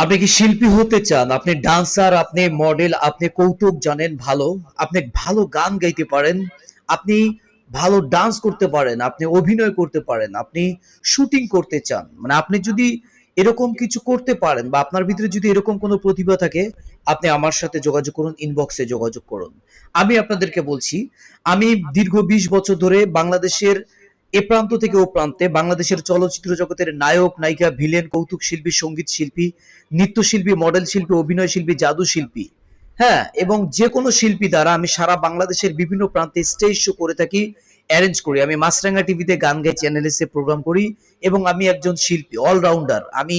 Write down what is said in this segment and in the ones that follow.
আপনি কি শিল্পী হতে চান? আপনি ডান্সার, আপনি মডেল, আপনি কৌতুক জানেন ভালো, আপনি ভালো গান গাইতে পারেন, আপনি ভালো ডান্স করতে পারেন, আপনি অভিনয় করতে পারেন, আপনি শুটিং করতে চান। মানে আপনি যদি এরকম কিছু করতে পারেন বা আপনার ভিতরে যদি এরকম কোনো প্রতিভা থাকে, আপনি আমার সাথে যোগাযোগ করুন, ইনবক্সে যোগাযোগ করুন। আমি আপনাদেরকে বলছি, আমি দীর্ঘ ২০ বছর ধরে বাংলাদেশের এ প্রান্ত থেকে ও প্রান্তে বাংলাদেশের চলচ্চিত্র জগতের নায়ক, নায়িকা, ভিলেন, কৌতুক শিল্পী, সঙ্গীত শিল্পী, নৃত্যশিল্পী, মডেল শিল্পী, অভিনয় শিল্পী, জাদু শিল্পী, হ্যাঁ, এবং যে কোনো শিল্পী দ্বারা আমি সারা বাংলাদেশের বিভিন্ন প্রান্তে স্টেজ শো করে থাকি, অ্যারেঞ্জ করি। আমি মাছরাঙা টিভিতে গান গাই, চ্যানেলে সে প্রোগ্রাম করি এবং আমি একজন শিল্পী, অলরাউন্ডার। আমি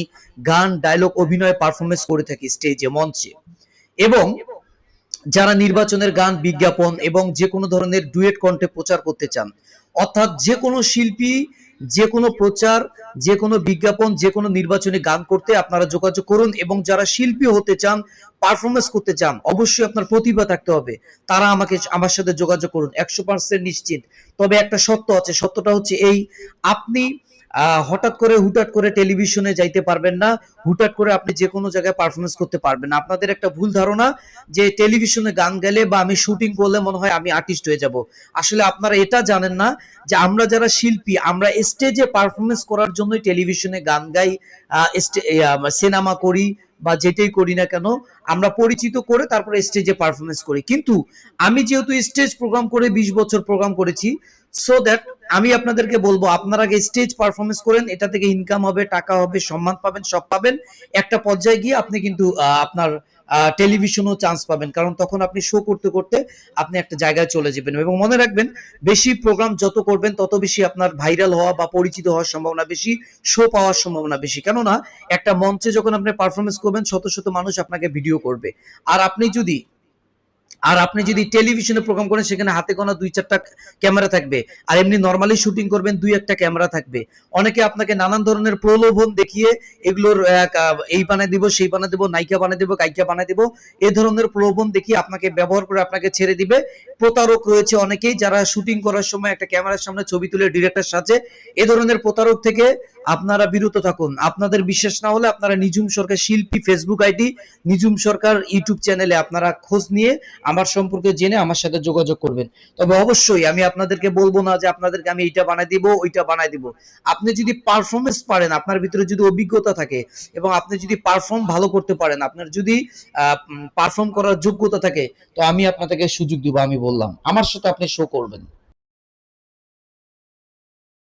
গান, ডায়লগ, অভিনয়, পারফরমেন্স করে থাকি স্টেজে, মঞ্চে। এবং যারা নির্বাচনের গান, বিজ্ঞাপন এবং যে কোনো ধরনের ডুয়েট কণ্ঠে প্রচার করতে চান, অর্থাৎ যে কোনো শিল্পী, যে কোনো প্রচার, যে কোনো বিজ্ঞাপন, যে কোনো নির্বাচনী গান করতে আপনারা যোগাযোগ করুন। এবং যারা শিল্পী হতে চান, পারফরমেন্স করতে চান, অবশ্যই আপনার প্রতিভা থাকতে হবে, তারা আমার সাথে যোগাযোগ করুন, 100% নিশ্চিত। তবে একটা সত্য আছে, সত্যটা হচ্ছে এই: আপনি হঠাৎ করে হুটহাট করে টেলিভিশনে যাইতে পারবেন না, হুটহাট করে আপনি যে কোনো জায়গায় পারফরমেন্স করতে পারবেন না। আপনাদের একটা ভুল ধারণা যে টেলিভিশনে গান গেলে বা আমি শুটিং করলে মনে হয় আমি আর্টিস্ট হয়ে যাব। আসলে আপনারা এটা জানেন না যে আমরা যারা শিল্পী, আমরা স্টেজে পারফরমেন্স করার জন্যই টেলিভিশনে গান গাই, সিনেমা করি বা যেটাই করি না কেন, আমরা পরিচিত করে তারপরে স্টেজে পারফরমেন্স করি। কিন্তু আমি যেহেতু স্টেজ প্রোগ্রাম করে ২০ বছর প্রোগ্রাম করেছি, সো দ্যাট আমি আপনাদেরকে বলবো আপনারা আগে স্টেজ পারফরমেন্স করেন, এটা থেকে ইনকাম হবে, টাকা হবে, সম্মান পাবেন, সব পাবেন। একটা পর্যায়ে গিয়ে আপনি কিন্তু আপনার টেলিভিশনও চান্স পাবেন, কারণ তখন আপনি শো করতে করতে আপনি একটা জায়গায় চলে যাবেন। এবং মনে রাখবেন, বেশি প্রোগ্রাম যত করবেন তত বেশি আপনার ভাইরাল হওয়া বা পরিচিত হওয়ার সম্ভাবনা বেশি, শো পাওয়ার সম্ভাবনা বেশি। কেননা একটা মঞ্চে যখন আপনি পারফরমেন্স করবেন, শত শত মানুষ আপনাকে ভিডিও করবে। আর আপনি যদি টেলিভিশনে প্রোগ্রাম করেন, সেখানে হাতে গোনা ২-৪টা ক্যামেরা থাকবে। আর এমনি নরমালি শুটিং করবেন, ২-১টা ক্যামেরা থাকবে। অনেকে আপনাকে নানান ধরনের প্রলোভন দেখিয়ে এগুলোর এই বানায় দিব, সেই বানায় দিব, নায়িকা বানায় দিব, গায়িকা বানায় দিব, এ ধরনের প্রলোভন দেখিয়ে আপনাকে ব্যবহার করে আপনাকে ছেড়ে দিবে। প্রতারক রয়েছে অনেকেই, যারা শুটিং করার সময় একটা ক্যামেরার সামনে ছবি তুলে ডিরেক্টর সাজে। এ ধরনের প্রতারক থেকে আপনারা বিরত থাকুন। আপনাদের বিশ্বাস না হলে আপনারা নিঝুম সরকার শিল্পী ফেসবুক আইডি, নিঝুম সরকার ইউটিউব চ্যানেলে আপনারা খোঁজ নিয়ে আমার সম্পর্কে জেনে আমার সাথে যোগাযোগ করবেন। তবে অবশ্যই আমি আপনাদেরকে বলবো না যে আপনাদেরকে আমি এইটা বানাই দিব, ওইটা বানাই দিব। আপনি যদি পারফরমেন্স পারেন, আপনার ভিতরে যদি অভিজ্ঞতা থাকে এবং আপনি যদি পারফর্ম ভালো করতে পারেন, আপনার যদি পারফর্ম করার যোগ্যতা থাকে, তো আমি আপনাদেরকে সুযোগ দিব। আমি বললাম আমার সাথে আপনি শো করবেন।